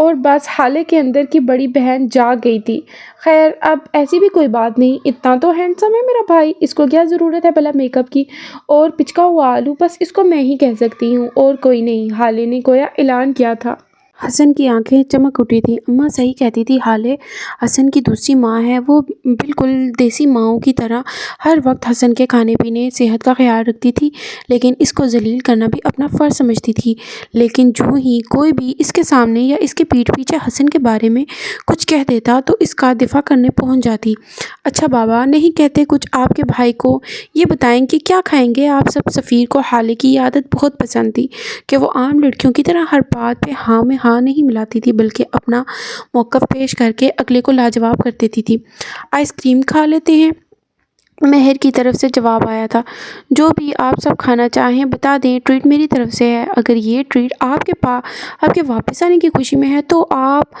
اور بس حالے کے اندر کی بڑی بہن جاگ گئی تھی۔ خیر اب ایسی بھی کوئی بات نہیں، اتنا تو ہینڈسم ہے میرا بھائی، اس کو کیا ضرورت ہے بھلا میک اپ کی، اور پچکا ہوا آلو بس اس کو میں ہی کہہ سکتی ہوں اور کوئی نہیں، حالے نے گویا اعلان کیا تھا۔ حسن کی آنکھیں چمک اٹھی تھیں۔ اماں صحیح کہتی تھی، حالے حسن کی دوسری ماں ہے۔ وہ بالکل دیسی ماؤں کی طرح ہر وقت حسن کے کھانے پینے صحت کا خیال رکھتی تھی، لیکن اس کو ذلیل کرنا بھی اپنا فرض سمجھتی تھی۔ لیکن جو ہی کوئی بھی اس کے سامنے یا اس کے پیٹھ پیچھے حسن کے بارے میں کچھ کہہ دیتا تو اس کا دفاع کرنے پہنچ جاتی۔ اچھا بابا نہیں کہتے کچھ آپ کے بھائی کو، یہ بتائیں کہ کیا کھائیں گے آپ سب؟ سفیر کو حالے کی یہ عادت بہت پسند تھی کہ وہ عام لڑکیوں کی طرح ہر بات پہ ہاں میں ہاں نہیں ملاتی تھی، بلکہ اپنا موقف پیش کر کے اگلے کو لاجواب کر دیتی تھی۔ آئس کریم کھا لیتے ہیں؟ مہر کی طرف سے جواب آیا تھا۔ جو بھی آپ سب کھانا چاہیں بتا دیں، ٹریٹ میری طرف سے ہے۔ اگر یہ ٹریٹ آپ کے واپس آنے کی خوشی میں ہے تو آپ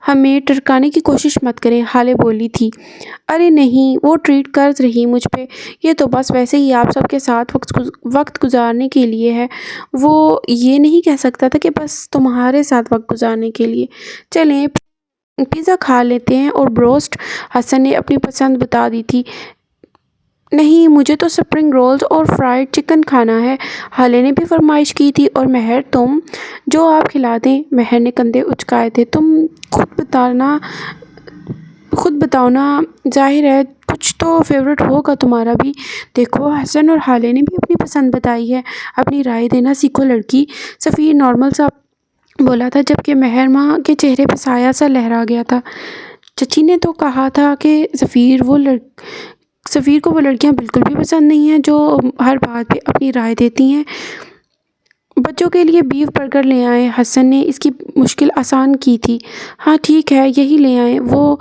ہمیں ٹرکانے کی کوشش مت کریں، حالے بولی تھی۔ ارے نہیں، وہ ٹریٹ قرض رہی مجھ پہ، یہ تو بس ویسے ہی آپ سب کے ساتھ وقت گزارنے کے لیے ہے۔ وہ یہ نہیں کہہ سکتا تھا کہ بس تمہارے ساتھ وقت گزارنے کے لیے۔ چلیں پیزا کھا لیتے ہیں اور بروسٹ۔ حسن نے اپنی پسند بتا دی تھی۔ نہیں مجھے تو سپرنگ رولز اور فرائیڈ چکن کھانا ہے، حالے نے بھی فرمائش کی تھی۔ اور مہر تم جو آپ کھلا دیں۔ مہر نے کندھے اچکائے تھے۔ تم خود بتاؤ نا، ظاہر ہے کچھ تو فیورٹ ہوگا تمہارا بھی۔ دیکھو حسن اور حالے نے بھی اپنی پسند بتائی ہے، اپنی رائے دینا سیکھو لڑکی، سفیر نارمل سا بولا تھا، جبکہ مہر ماں کے چہرے پہ سایہ سا لہرا گیا تھا۔ چچی نے تو کہا تھا کہ سفیر کو وہ لڑکیاں بالکل بھی پسند نہیں ہیں جو ہر بات پہ اپنی رائے دیتی ہیں۔ بچوں کے لیے بیف برگر لے آئیں، حسن نے اس کی مشکل آسان کی تھی۔ ہاں ٹھیک ہے یہی لے آئیں، وہ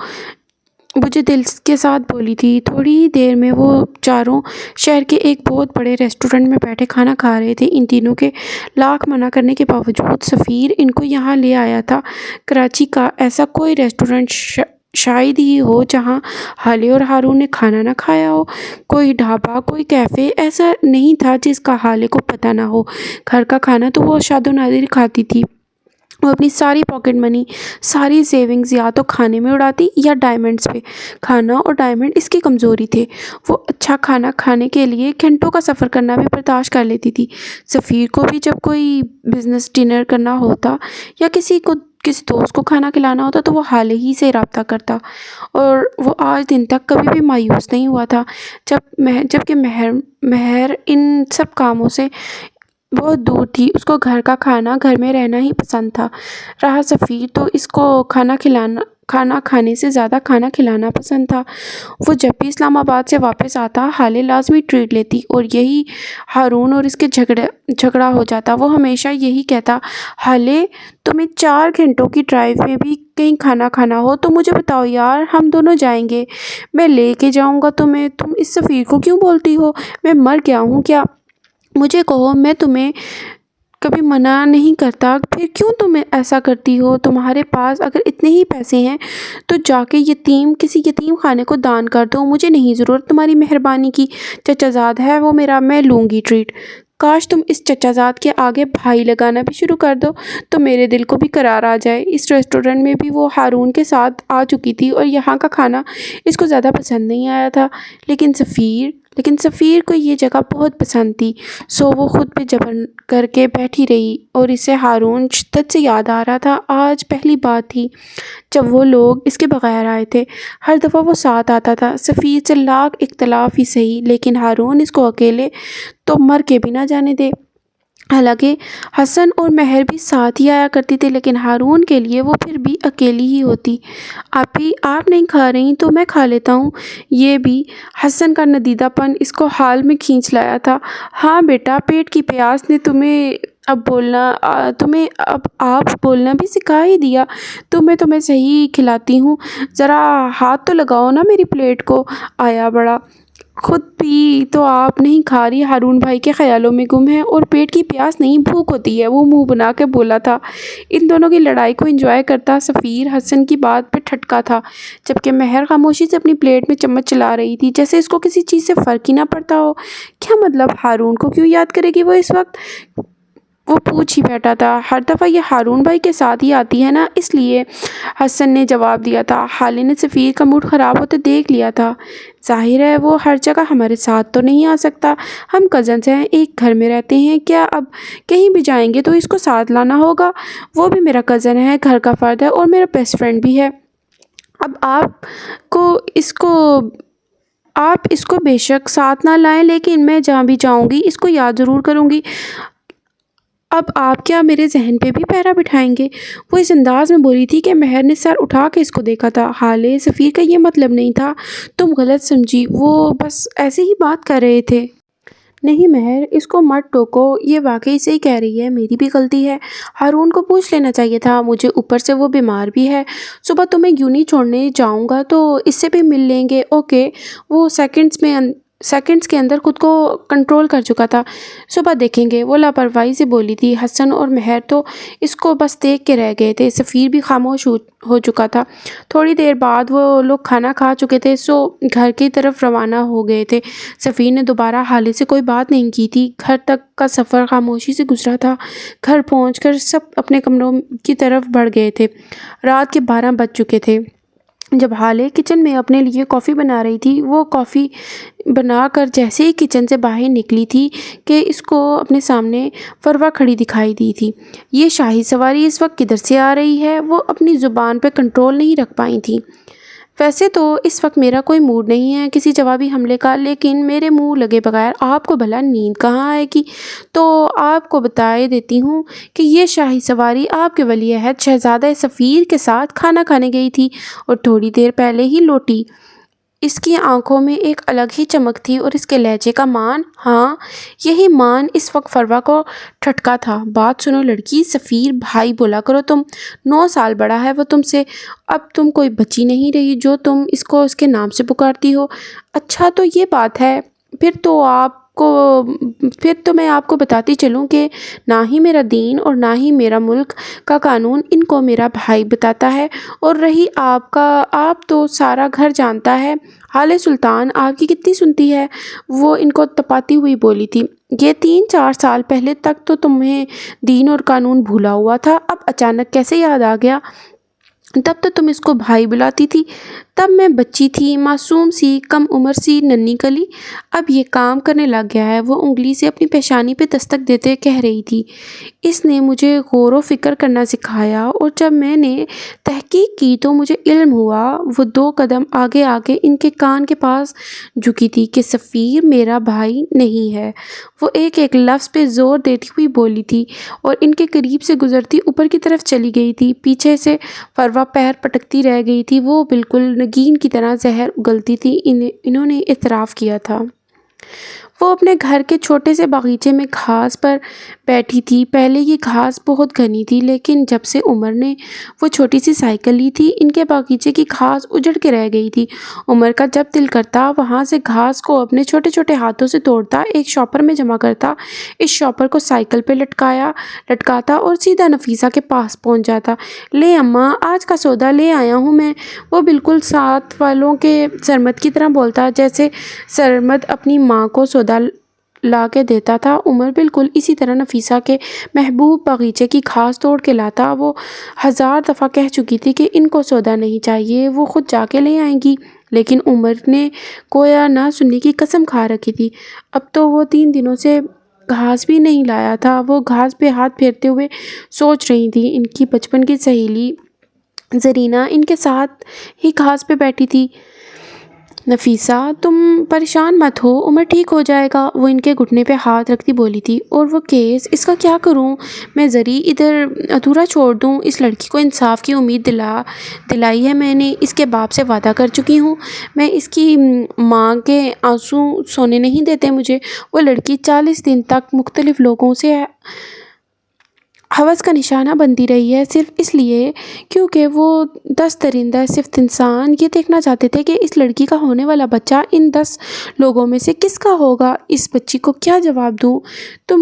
مجھے دل کے ساتھ بولی تھی۔ تھوڑی ہی دیر میں وہ چاروں شہر کے ایک بہت بڑے ریسٹورنٹ میں بیٹھے کھانا کھا رہے تھے۔ ان تینوں کے لاکھ منع کرنے کے باوجود سفیر ان کو یہاں لے آیا تھا۔ کراچی کا ایسا کوئی ریسٹورنٹ شاید ہی ہو جہاں حالے اور ہارون نے کھانا نہ کھایا ہو۔ کوئی ڈھابہ، کوئی کیفے ایسا نہیں تھا جس کا حالے کو پتہ نہ ہو۔ گھر کا کھانا تو وہ شاد و نادر کھاتی تھی۔ وہ اپنی ساری پاکٹ منی، ساری سیونگز یا تو کھانے میں اڑاتی یا ڈائمنڈز پہ۔ کھانا اور ڈائمنڈ اس کی کمزوری تھے۔ وہ اچھا کھانا کھانے کے لیے گھنٹوں کا سفر کرنا بھی برداشت کر لیتی تھی۔ سفیر کو بھی جب کوئی بزنس ڈنر کرنا ہوتا یا کسی دوست کو کھانا کھلانا ہوتا تو وہ حالے ہی سے رابطہ کرتا، اور وہ آج دن تک کبھی بھی مایوس نہیں ہوا تھا۔ جبکہ مہر ان سب کاموں سے بہت دور تھی، اس کو گھر کا کھانا، گھر میں رہنا ہی پسند تھا۔ رہا سفیر تو اس کو کھانا کھانے سے زیادہ کھانا کھلانا پسند تھا۔ وہ جب بھی اسلام آباد سے واپس آتا حالے لازمی ٹریٹ لیتی، اور یہی ہارون اور اس کے جھگڑا ہو جاتا۔ وہ ہمیشہ یہی کہتا، حالے تمہیں 4 گھنٹوں کی ڈرائیو میں بھی کہیں کھانا کھانا ہو تو مجھے بتاؤ یار، ہم دونوں جائیں گے، میں لے کے جاؤں گا تمہیں۔ تم اس سفیر کو کیوں بولتی ہو؟ میں مر گیا ہوں کیا؟ مجھے کہو، میں تمہیں کبھی منع نہیں کرتا، پھر کیوں تم ایسا کرتی ہو؟ تمہارے پاس اگر اتنے ہی پیسے ہیں تو جا کے کسی یتیم خانے کو دان کر دو، مجھے نہیں ضرورت تمہاری مہربانی کی۔ چچا زاد ہے وہ میرا، میں لوں گی ٹریٹ۔ کاش تم اس چچا زاد کے آگے بھائی لگانا بھی شروع کر دو تو میرے دل کو بھی قرار آ جائے۔ اس ریسٹورنٹ میں بھی وہ ہارون کے ساتھ آ چکی تھی اور یہاں کا کھانا اس کو زیادہ پسند نہیں آیا تھا، لیکن سفیر کو یہ جگہ بہت پسند تھی، سو وہ خود پہ جبر کر کے بیٹھی رہی، اور اسے ہارون شدت سے یاد آ رہا تھا۔ آج پہلی بات تھی جب وہ لوگ اس کے بغیر آئے تھے۔ ہر دفعہ وہ ساتھ آتا تھا، سفیر سے لاکھ اختلاف ہی صحیح، لیکن ہارون اس کو اکیلے تو مر کے بھی نہ جانے دے۔ حالانکہ حسن اور مہر بھی ساتھ ہی آیا کرتی تھی، لیکن ہارون کے لیے وہ پھر بھی اکیلی ہی ہوتی۔ آپ نہیں کھا رہی تو میں کھا لیتا ہوں۔ یہ بھی حسن کا ندیدہ پن اس کو حال میں کھینچ لایا تھا۔ ہاں بیٹا، پیٹ کی پیاس نے تمہیں آپ بولنا بھی سکھا ہی دیا تو میں تمہیں صحیح کھلاتی ہوں، ذرا ہاتھ تو لگاؤ نا میری پلیٹ کو۔ آیا بڑا، خود بھی تو آپ نہیں کھا رہی، ہارون بھائی کے خیالوں میں گم ہے، اور پیٹ کی پیاس نہیں بھوک ہوتی ہے، وہ منہ بنا کے بولا تھا۔ ان دونوں کی لڑائی کو انجوائے کرتا سفیر حسن کی بات پہ ٹھٹکا تھا، جبکہ مہر خاموشی سے اپنی پلیٹ میں چمچ چلا رہی تھی، جیسے اس کو کسی چیز سے فرق ہی نہ پڑتا ہو۔ کیا مطلب، ہارون کو کیوں یاد کرے گی وہ اس وقت؟ وہ پوچھ ہی بیٹھا تھا۔ ہر دفعہ یہ ہارون بھائی کے ساتھ ہی آتی ہے نا، اس لیے حسن نے جواب دیا تھا۔ حالے نے سفیر کا موڈ خراب ہوتے دیکھ لیا تھا۔ ظاہر ہے وہ ہر جگہ ہمارے ساتھ تو نہیں آ سکتا، ہم کزنز ہیں، ایک گھر میں رہتے ہیں، کیا اب کہیں بھی جائیں گے تو اس کو ساتھ لانا ہوگا؟ وہ بھی میرا کزن ہے، گھر کا فرد ہے اور میرا بیسٹ فرینڈ بھی ہے۔ اب آپ اس کو بے شک ساتھ نہ لائیں، لیکن میں جہاں بھی جاؤں گی اس کو یاد ضرور کروں گی۔ اب آپ کیا میرے ذہن پہ بھی پہرا بٹھائیں گے؟ وہ اس انداز میں بولی تھی کہ مہر نے سر اٹھا کے اس کو دیکھا تھا۔ حالے، سفیر کا یہ مطلب نہیں تھا، تم غلط سمجھی، وہ بس ایسے ہی بات کر رہے تھے۔ نہیں مہر، اس کو مت ٹوکو، یہ واقعی صحیح کہہ رہی ہے، میری بھی غلطی ہے۔ ہارون کو پوچھ لینا چاہیے تھا مجھے، اوپر سے وہ بیمار بھی ہے۔ صبح تمہیں یوں نہیں چھوڑنے جاؤں گا تو اس سے بھی مل لیں گے، اوکے؟ وہ سیکنڈز کے اندر خود کو کنٹرول کر چکا تھا۔ صبح دیکھیں گے، وہ لاپرواہی سے بولی تھی۔ حسن اور مہر تو اس کو بس دیکھ کے رہ گئے تھے۔ سفیر بھی خاموش ہو چکا تھا۔ تھوڑی دیر بعد وہ لوگ کھانا کھا چکے تھے، سو گھر کی طرف روانہ ہو گئے تھے۔ سفیر نے دوبارہ حالے سے کوئی بات نہیں کی تھی۔ گھر تک کا سفر خاموشی سے گزرا تھا۔ گھر پہنچ کر سب اپنے کمروں کی طرف بڑھ گئے تھے۔ رات کے 12 بج چکے تھے۔ جب حالے کچن میں اپنے لیے کافی بنا رہی تھی، وہ کافی بنا کر جیسے ہی کچن سے باہر نکلی تھی کہ اس کو اپنے سامنے فروہ کھڑی دکھائی دی تھی۔ یہ شاہی سواری اس وقت کدھر سے آ رہی ہے؟ وہ اپنی زبان پہ کنٹرول نہیں رکھ پائی تھی۔ ویسے تو اس وقت میرا کوئی موڈ نہیں ہے کسی جوابی حملے کا، لیکن میرے منہ لگے بغیر آپ کو بھلا نیند کہاں آئے گی؟ تو آپ کو بتائے دیتی ہوں کہ یہ شاہی سواری آپ کے ولی عہد شہزادہ سفیر کے ساتھ کھانا کھانے گئی تھی اور تھوڑی دیر پہلے ہی لوٹی۔ اس کی آنکھوں میں ایک الگ ہی چمک تھی اور اس کے لہجے کا مان، ہاں یہی مان اس وقت فروہ کو ٹھٹکا تھا۔ بات سنو لڑکی، سفیر بھائی بولا کرو، تم 9 سال بڑا ہے وہ تم سے، اب تم کوئی بچی نہیں رہی جو تم اس کو اس کے نام سے پکارتی ہو۔ اچھا تو یہ بات ہے، پھر تو میں آپ کو بتاتی چلوں کہ نہ ہی میرا دین اور نہ ہی میرا ملک کا قانون ان کو میرا بھائی بتاتا ہے، اور رہی آپ تو سارا گھر جانتا ہے۔ حالے سلطان آپ کی کتنی سنتی ہے؟ وہ ان کو تپاتی ہوئی بولی تھی۔ یہ 3-4 سال پہلے تک تو تمہیں دین اور قانون بھولا ہوا تھا، اب اچانک کیسے یاد آ گیا؟ تب تو تم اس کو بھائی بلاتی تھی، تب میں بچی تھی، معصوم سی، کم عمر سی، ننھی کلی۔ اب یہ کام کرنے لگ گیا ہے۔ وہ انگلی سے اپنی پیشانی پہ دستک دیتے کہہ رہی تھی، اس نے مجھے غور و فکر کرنا سکھایا، اور جب میں نے تحقیق کی تو مجھے علم ہوا۔ وہ 2 قدم آگے ان کے کان کے پاس جھکی تھی کہ سفیر میرا بھائی نہیں ہے۔ وہ ایک لفظ پہ زور دیتی ہوئی بولی تھی اور ان کے قریب سے گزرتی اوپر کی طرف چلی گئی تھی۔ پیچھے سے فروہ پیر پٹکتی رہ گئی تھی، وہ بالکل نگین کی طرح زہر اگلتی تھی، انہوں نے اعتراف کیا تھا۔ وہ اپنے گھر کے چھوٹے سے باغیچے میں گھاس پر بیٹھی تھی۔ پہلے یہ گھاس بہت گھنی تھی، لیکن جب سے عمر نے وہ چھوٹی سی سائیکل لی تھی، ان کے باغیچے کی گھاس اجڑ کے رہ گئی تھی۔ عمر کا جب دل کرتا وہاں سے گھاس کو اپنے چھوٹے چھوٹے ہاتھوں سے توڑتا، ایک شاپر میں جمع کرتا، اس شاپر کو سائیکل پہ لٹکاتا اور سیدھا نفیسہ کے پاس پہنچ جاتا۔ لے اماں، آج کا سودا لے آیا ہوں میں۔ وہ بالکل ساتھ والوں کے سرمد کی طرح بولتا، جیسے سرمد اپنی ماں کو سودا لا کے دیتا تھا۔ عمر بالکل اسی طرح نفیسہ کے محبوب باغیچے کی گھاس توڑ کے لاتا۔ وہ 1000 دفعہ کہہ چکی تھی کہ ان کو سودا نہیں چاہیے، وہ خود جا کے لے آئیں گی، لیکن عمر نے گویا نہ سننے کی قسم کھا رکھی تھی۔ اب تو وہ 3 دنوں سے گھاس بھی نہیں لایا تھا۔ وہ گھاس پہ ہاتھ پھیرتے ہوئے سوچ رہی تھی، ان کی بچپن کی سہیلی زرینہ ان کے ساتھ ہی گھاس پہ بیٹھی تھی۔ نفیسہ، تم پریشان مت ہو، عمر ٹھیک ہو جائے گا، وہ ان کے گھٹنے پہ ہاتھ رکھتی بولی تھی۔ اور وہ کیس، اس کا کیا کروں میں؟ زری ادھر ادھورا چھوڑ دوں؟ اس لڑکی کو انصاف کی امید دلائی ہے میں نے، اس کے باپ سے وعدہ کر چکی ہوں میں، اس کی ماں کے آنسو سونے نہیں دیتے مجھے۔ وہ لڑکی 40 دن تک مختلف لوگوں سے ہوس کا نشانہ بنتی رہی ہے، صرف اس لیے کیونکہ وہ 10 درندہ صفت انسان یہ دیکھنا چاہتے تھے کہ اس لڑکی کا ہونے والا بچہ ان 10 لوگوں میں سے کس کا ہوگا۔ اس بچی کو کیا جواب دوں؟ تم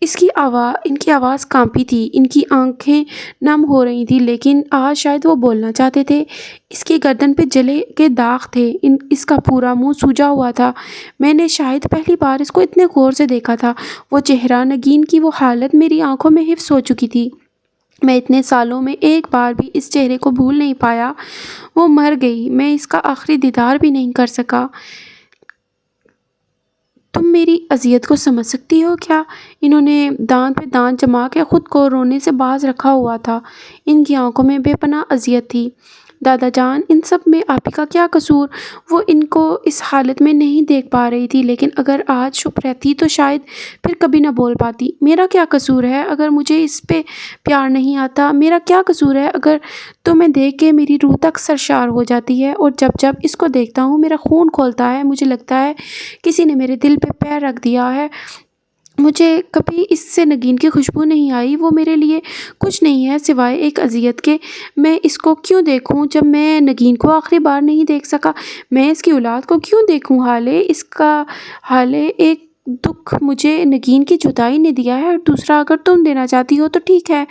ان کی آواز کانپی تھی، ان کی آنکھیں نم ہو رہی تھیں، لیکن آج شاید وہ بولنا چاہتے تھے۔ اس کی گردن پہ جلے کے داغ تھے، اس کا پورا منہ سوجا ہوا تھا۔ میں نے شاید پہلی بار اس کو اتنے غور سے دیکھا تھا۔ وہ چہرہ، نگین کی وہ حالت میری آنکھوں میں حفظ ہو چکی تھی۔ میں اتنے سالوں میں ایک بار بھی اس چہرے کو بھول نہیں پایا۔ وہ مر گئی، میں اس کا آخری دیدار بھی نہیں کر سکا۔ تم میری اذیت کو سمجھ سکتی ہو کیا؟ انہوں نے دانت پہ دانت جما کے خود کو رونے سے باز رکھا ہوا تھا۔ ان کی آنکھوں میں بے پناہ اذیت تھی۔ دادا جان، ان سب میں آپ ہی کا کیا قصور؟ وہ ان کو اس حالت میں نہیں دیکھ پا رہی تھی، لیکن اگر آج چپ رہتی تو شاید پھر کبھی نہ بول پاتی۔ میرا کیا قصور ہے اگر مجھے اس پہ پیار نہیں آتا؟ میرا کیا قصور ہے اگر تمہیں دیکھ کے میری روح تک سرشار ہو جاتی ہے، اور جب جب اس کو دیکھتا ہوں میرا خون کھولتا ہے، مجھے لگتا ہے کسی نے میرے دل پہ پیر رکھ دیا ہے۔ مجھے کبھی اس سے نگین کی خوشبو نہیں آئی۔ وہ میرے لیے کچھ نہیں ہے سوائے ایک اذیت کے۔ میں اس کو کیوں دیکھوں جب میں نگین کو آخری بار نہیں دیکھ سکا؟ میں اس کی اولاد کو کیوں دیکھوں؟ حالے ایک دکھ مجھے نگین کی جدائی نے دیا ہے، اور دوسرا اگر تم دینا چاہتی ہو تو ٹھیک ہے۔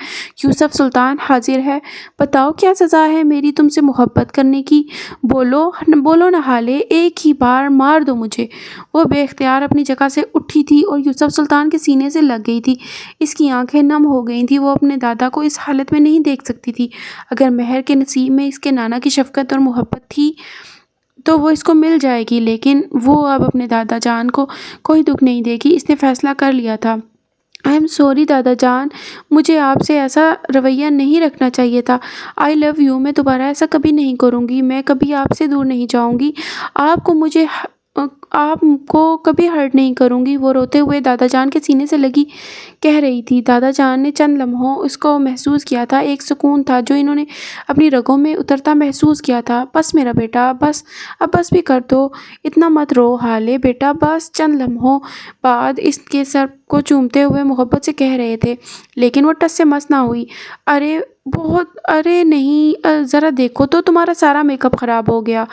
یوسف سلطان حاضر ہے، بتاؤ کیا سزا ہے میری تم سے محبت کرنے کی؟ بولو نہ حالے، ایک ہی بار مار دو مجھے۔ وہ بے اختیار اپنی جگہ سے اٹھی تھی اور یوسف سلطان کے سینے سے لگ گئی تھی۔ اس کی آنکھیں نم ہو گئی تھیں۔ وہ اپنے دادا کو اس حالت میں نہیں دیکھ سکتی تھی۔ اگر مہر کے نصیب میں اس کے نانا کی شفقت اور محبت تھی تو وہ اس کو مل جائے گی، لیکن وہ اب اپنے دادا جان کو کوئی دکھ نہیں دے گی۔ اس نے فیصلہ کر لیا تھا۔ آئی ایم سوری دادا جان، مجھے آپ سے ایسا رویہ نہیں رکھنا چاہیے تھا۔ آئی لو یو، میں دوبارہ ایسا کبھی نہیں کروں گی۔ میں کبھی آپ سے دور نہیں جاؤں گی۔ آپ کو کبھی ہرٹ نہیں کروں گی۔ وہ روتے ہوئے دادا جان کے سینے سے لگی کہہ رہی تھی۔ دادا جان نے چند لمحوں اس کو محسوس کیا تھا، ایک سکون تھا جو انہوں نے اپنی رگوں میں اترتا محسوس کیا تھا۔ بس میرا بیٹا، بس، اب بس بھی کر دو، اتنا مت رو حالے بیٹا بس۔ چند لمحوں بعد اس کے سر کو چومتے ہوئے محبت سے کہہ رہے تھے، لیکن وہ ٹس سے مس نہ ہوئی۔ ارے نہیں، ذرا دیکھو تو، تمہارا سارا میک اپ خراب ہو گیا۔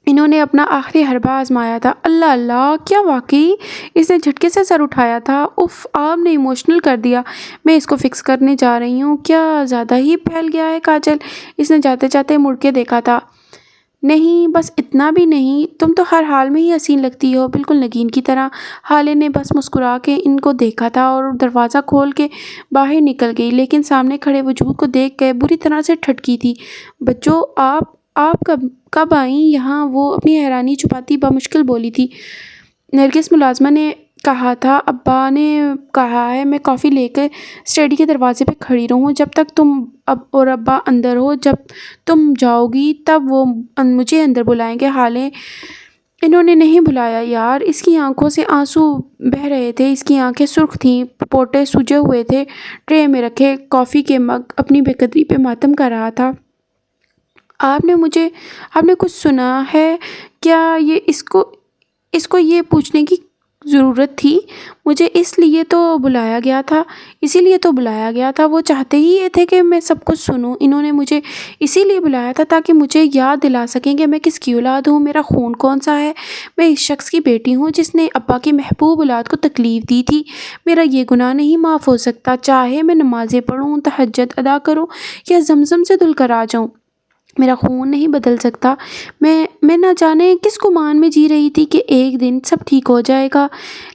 انہوں نے اپنا آخری حربہ آزمایا تھا۔ اللہ اللہ، کیا واقعی؟ اس نے جھٹکے سے سر اٹھایا تھا۔ اف، آپ نے ایموشنل کر دیا۔ میں اس کو فکس کرنے جا رہی ہوں۔ کیا زیادہ ہی پھیل گیا ہے کاجل؟ اس نے جاتے جاتے مڑ کے دیکھا تھا۔ نہیں، بس اتنا بھی نہیں، تم تو ہر حال میں ہی حسین لگتی ہو، بالکل نگین کی طرح۔ حالے نے بس مسکرا کے ان کو دیکھا تھا اور دروازہ کھول کے باہر نکل گئی، لیکن سامنے کھڑے وجود کو دیکھ کے بری طرح سے ٹھٹکی تھی۔ بچوں، آپ کب آئیں یہاں؟ وہ اپنی حیرانی چھپاتی بمشکل بولی تھی۔ نرگس ملازمہ نے کہا تھا، ابا نے کہا ہے میں کافی لے کر اسٹڈی کے دروازے پہ کھڑی رہوں جب تک تم اور ابا اندر ہو۔ جب تم جاؤ گی تب وہ مجھے اندر بلائیں گے۔ حالے انہوں نے نہیں بلایا یار۔ اس کی آنکھوں سے آنسو بہہ رہے تھے، اس کی آنکھیں سرخ تھیں، پوٹے سوجے ہوئے تھے۔ ٹرے میں رکھے کافی کے مگ اپنی بے قدری پہ ماتم کر رہا تھا۔ آپ نے کچھ سنا ہے کیا؟ اس کو یہ پوچھنے کی ضرورت تھی؟ مجھے اسی لیے تو بلایا گیا تھا۔ وہ چاہتے ہی یہ تھے کہ میں سب کچھ سنوں۔ انہوں نے مجھے اسی لیے بلایا تھا تاکہ مجھے یاد دلا سکیں کہ میں کس کی اولاد ہوں، میرا خون کون سا ہے۔ میں اس شخص کی بیٹی ہوں جس نے ابا کی محبوب اولاد کو تکلیف دی تھی۔ میرا یہ گناہ نہیں معاف ہو سکتا، چاہے میں نمازیں پڑھوں، تہجد ادا کروں یا زمزم سے دھل کر آ جاؤں۔ میرا خون نہیں بدل سکتا۔ میں نہ جانے کس گمان میں جی رہی تھی کہ ایک دن سب ٹھیک ہو جائے گا،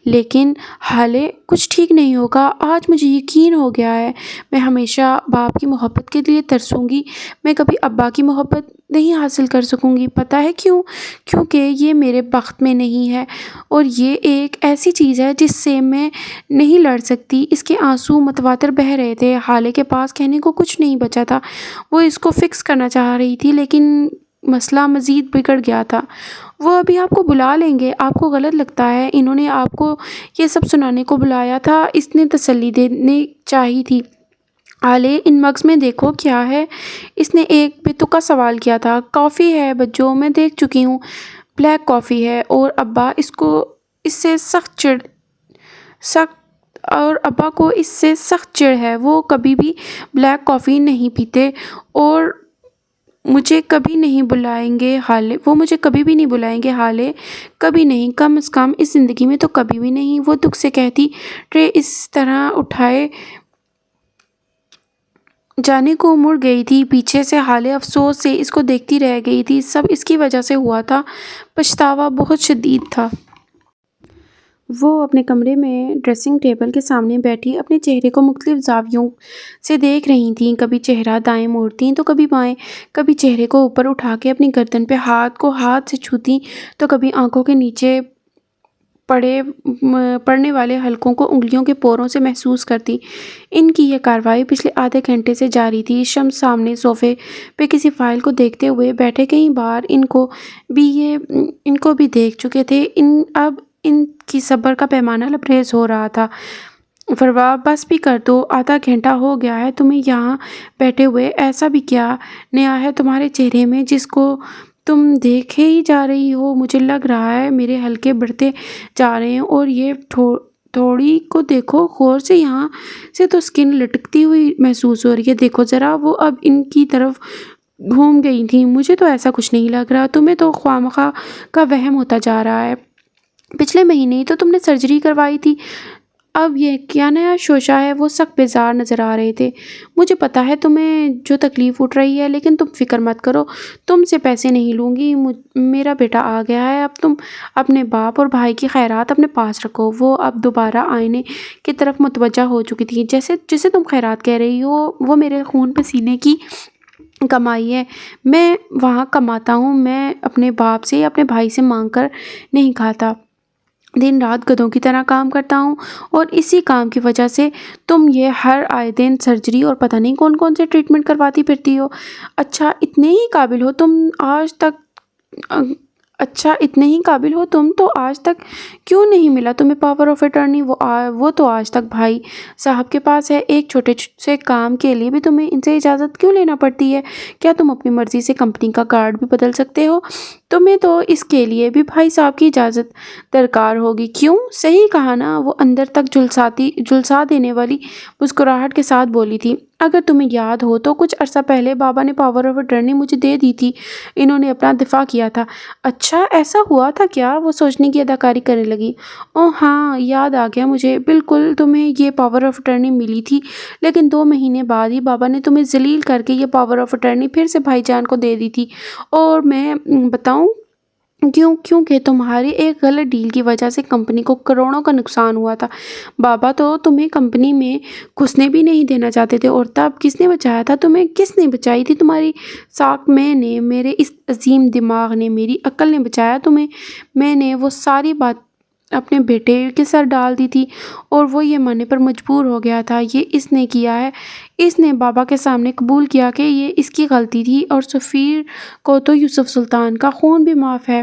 لیکن حالے کچھ ٹھیک نہیں ہوگا۔ آج مجھے یقین ہو گیا ہے، میں ہمیشہ باپ کی محبت کے لیے ترسوں گی، میں کبھی ابا کی محبت نہیں حاصل کر سکوں گی۔ پتہ ہے کیوں؟ کیونکہ یہ میرے بخت میں نہیں ہے، اور یہ ایک ایسی چیز ہے جس سے میں نہیں لڑ سکتی۔ اس کے آنسو متواتر بہہ رہے تھے۔ حالے کے پاس کہنے کو کچھ نہیں بچا تھا۔ وہ اس کو فکس کرنا چاہ رہی تھی، لیکن مسئلہ مزید بگڑ گیا تھا۔ وہ ابھی آپ کو بلا لیں گے، آپ کو غلط لگتا ہے، انہوں نے آپ کو یہ سب سنانے کو بلایا تھا۔ اس نے تسلی دینی چاہی تھی۔ حالے، ان مگز میں دیکھو کیا ہے؟ اس نے ایک بے تکا سوال کیا تھا۔ کافی ہے بچوں، میں دیکھ چکی ہوں، بلیک کافی ہے، اور ابا کو اس سے سخت چڑ ہے۔ وہ کبھی بھی بلیک کافی نہیں پیتے، اور مجھے کبھی نہیں بلائیں گے حالے، وہ مجھے کبھی بھی نہیں بلائیں گے حالے، کبھی نہیں، کم از کم اس زندگی میں تو کبھی بھی نہیں، وہ دکھ سے کہتی۔ ٹرے اس طرح اٹھائے جانے کو مڑ گئی تھی پیچھے سے، حالے افسوس سے اس کو دیکھتی رہ گئی تھی۔ سب اس کی وجہ سے ہوا تھا، پچھتاوا بہت شدید تھا۔ وہ اپنے کمرے میں ڈریسنگ ٹیبل کے سامنے بیٹھی اپنے چہرے کو مختلف زاویوں سے دیکھ رہی تھیں، کبھی چہرہ دائیں موڑتیں تو کبھی بائیں، کبھی چہرے کو اوپر اٹھا کے اپنی گردن پہ ہاتھ سے چھوتیں تو کبھی آنکھوں کے نیچے پڑنے والے حلقوں کو انگلیوں کے پوروں سے محسوس کرتی۔ ان کی یہ کارروائی پچھلے آدھے گھنٹے سے جاری تھی۔ شمس سامنے صوفے پہ کسی فائل کو دیکھتے ہوئے بیٹھے کئی بار ان کو بھی دیکھ چکے تھے، اب ان کی صبر کا پیمانہ لبریز ہو رہا تھا۔ فروا، بس بھی کر دو، آدھا گھنٹہ ہو گیا ہے تمہیں یہاں بیٹھے ہوئے، ایسا بھی کیا نیا ہے تمہارے چہرے میں جس کو تم دیکھے ہی جا رہی ہو؟ مجھے لگ رہا ہے میرے حلقے بڑھتے جا رہے ہیں، اور یہ تھوڑی کو دیکھو غور سے، یہاں سے تو سکن لٹکتی ہوئی محسوس ہو رہی ہے، دیکھو ذرا۔ وہ اب ان کی طرف گھوم گئی تھی۔ مجھے تو ایسا کچھ نہیں لگ رہا، تمہیں تو خواہ کا وہم ہوتا جا رہا ہے، پچھلے مہینے ہی تو تم نے سرجری کروائی تھی، اب یہ کیا نیا شوشہ ہے؟ وہ سخت بیزار نظر آ رہے تھے۔ مجھے پتا ہے تمہیں جو تکلیف اٹھ رہی ہے، لیکن تم فکر مت کرو، تم سے پیسے نہیں لوں گی، میرا بیٹا آ گیا ہے، اب تم اپنے باپ اور بھائی کی خیرات اپنے پاس رکھو۔ وہ اب دوبارہ آئینے کی طرف متوجہ ہو چکی تھی۔ جسے تم خیرات کہہ رہی ہو وہ میرے خون پسینے کی کمائی ہے، میں وہاں کماتا ہوں، میں اپنے باپ سے یا اپنے بھائی سے مانگ کر نہیں کھاتا، دن رات گدھوں کی طرح کام کرتا ہوں، اور اسی کام کی وجہ سے تم یہ ہر آئے دن سرجری اور پتہ نہیں کون سے ٹریٹمنٹ کرواتی پھرتی ہو۔ اچھا اتنے ہی قابل ہو تم تو آج تک کیوں نہیں ملا تمہیں پاور آف اٹرنی؟ وہ تو آج تک بھائی صاحب کے پاس ہے، ایک چھوٹے سے کام کے لیے بھی تمہیں ان سے اجازت کیوں لینا پڑتی ہے؟ کیا تم اپنی مرضی سے کمپنی کا کارڈ بھی بدل سکتے ہو؟ تمہیں تو اس کے لیے بھی بھائی صاحب کی اجازت درکار ہوگی۔ کیوں؟ صحیح کہا نا؟ وہ اندر تک جھلسا دینے والی مسکراہٹ کے ساتھ بولی تھی۔ اگر تمہیں یاد ہو تو کچھ عرصہ پہلے بابا نے پاور آف اٹرنی مجھے دے دی تھی، انہوں نے اپنا دفاع کیا تھا۔ اچھا ایسا ہوا تھا کیا؟ وہ سوچنے کی اداکاری کرنے لگی۔ اوہ ہاں، یاد آ گیا مجھے، بالکل، تمہیں یہ پاور آف اٹرنی ملی تھی، لیکن 2 مہینے بعد ہی بابا نے تمہیں ذلیل کر کے یہ پاور آف اٹرنی پھر سے بھائی جان کو دے دی تھی۔ اور میں بتاؤں کیونکہ تمہاری ایک غلط ڈیل کی وجہ سے کمپنی کو کروڑوں کا نقصان ہوا تھا۔ بابا تو تمہیں کمپنی میں گھسنے بھی نہیں دینا چاہتے تھے، اور تب کس نے بچایا تھا تمہیں؟ کس نے بچائی تھی تمہاری ساکھ؟ میں نے، میرے اس عظیم دماغ نے، میری عقل نے بچایا تمہیں۔ میں نے وہ ساری بات اپنے بیٹے کے سر ڈال دی تھی، اور وہ یہ ماننے پر مجبور ہو گیا تھا یہ اس نے کیا ہے۔ اس نے بابا کے سامنے قبول کیا کہ یہ اس کی غلطی تھی، اور سفیر کو تو یوسف سلطان کا خون بھی معاف ہے۔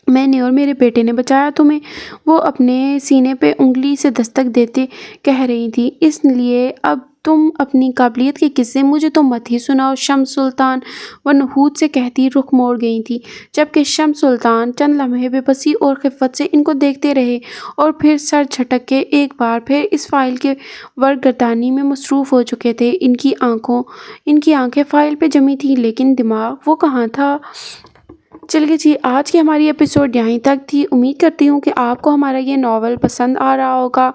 میں نے اور میرے بیٹے نے بچایا تمہیں۔ وہ اپنے سینے پہ انگلی سے دستک دیتے کہہ رہی تھی۔ اس لیے اب تم اپنی قابلیت کے قصے مجھے تو مت ہی سناؤ، شمس سلطان، وہ نحوست سے کہتی رخ موڑ گئی تھی، جبکہ شمس سلطان چند لمحے بے بسی اور خفت سے ان کو دیکھتے رہے، اور پھر سر جھٹک کے ایک بار پھر اس فائل کے ورق گردانی میں مصروف ہو چکے تھے۔ ان کی آنکھیں فائل پہ جمی تھیں، لیکن دماغ وہ کہاں تھا؟ چلیے جی، آج کی ہماری ایپیسوڈ یہیں تک تھی۔ امید کرتی ہوں کہ آپ کو ہمارا یہ ناول پسند آ رہا ہوگا۔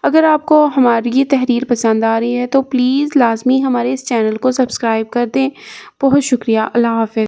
اگر آپ کو ہماری یہ تحریر پسند آ رہی ہے تو پلیز لازمی ہمارے اس چینل کو سبسکرائب کر دیں۔ بہت شکریہ، اللہ حافظ۔